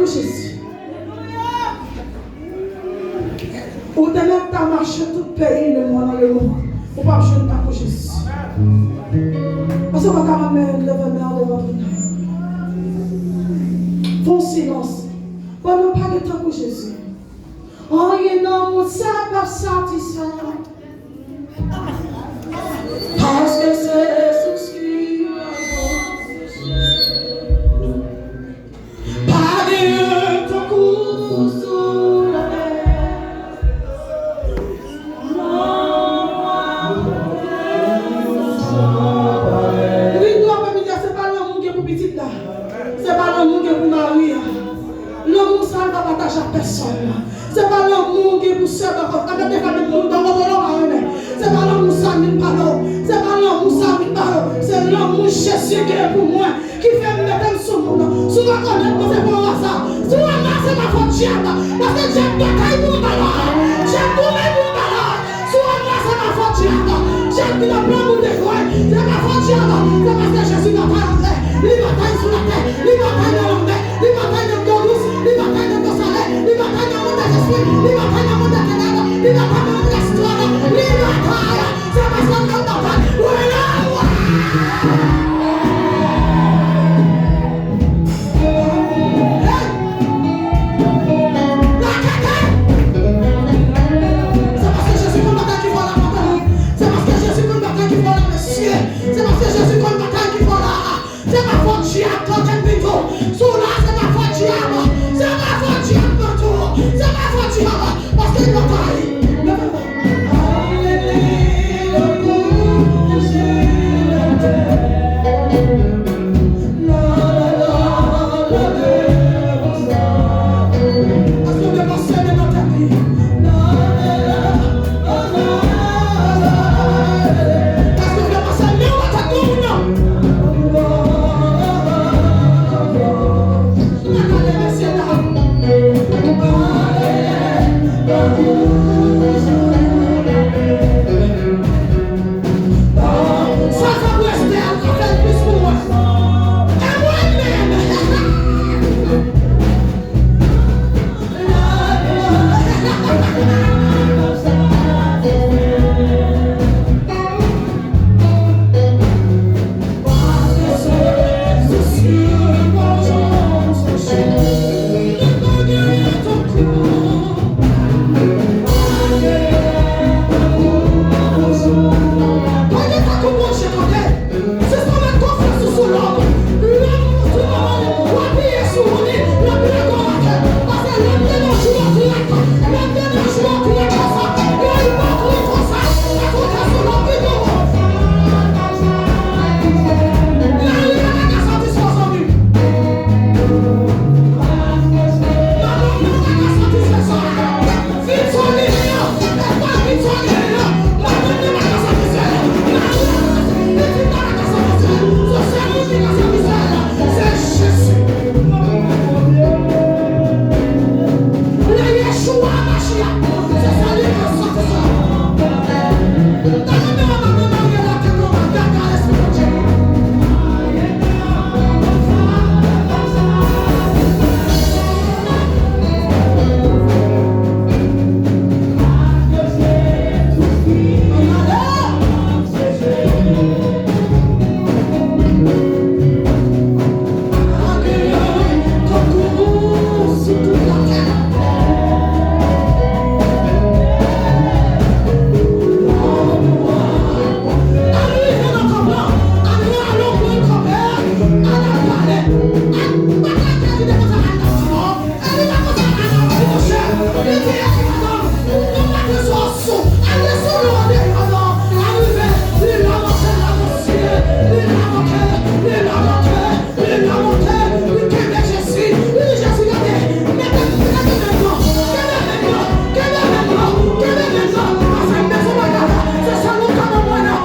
que Jésus. Ou t'as marché tout pays, le monde dans le monde. Ou pas jeune tant que Jésus. Parce que on va quand même lever devant votre nom. Font silence. Pendant pas de temps pour Jésus. Oh, il non, ça pas satisfait. Parce que c'est ce qui pas de ton coup sous la terre. C'est pas l'amour qui est pour petite là. C'est pas l'amour qui est pour Marie. L'amour ça ne va pas partager à personne. C'est pas l'amour qui est pour seul dans votre famille. C'est pas l'amour ça qui parle. C'est pas l'amour ça qui parle. C'est l'amour Jésus qui est pour moi. Qui fait me mettre sur le monde. Si vous connaissez, c'est pour ça. Si vous c'est ma faute, parce que j'aime de caille pour malheur. J'aime pour mes pour malheur. Si vous c'est ma faute, j'aime que le plan vous dévoile. C'est ma faute, c'est parce que Jésus n'a pas entré. Il bataille sur la terre. Il bataille dans l'homme. Il bataille dans le douce. Il bataille dans le soleil. Il bataille dans le monde des esprits. Il bataille dans le monde des ténèbres. Il bataille dans l'histoire. Il bataille. C'est parce que nous bataille. Oui, là. C'est parce que Jésus qu'on bataille qui voit là. C'est ma faute, j'ai attends un bidon. Sous là, c'est ma faute, j'ai attends.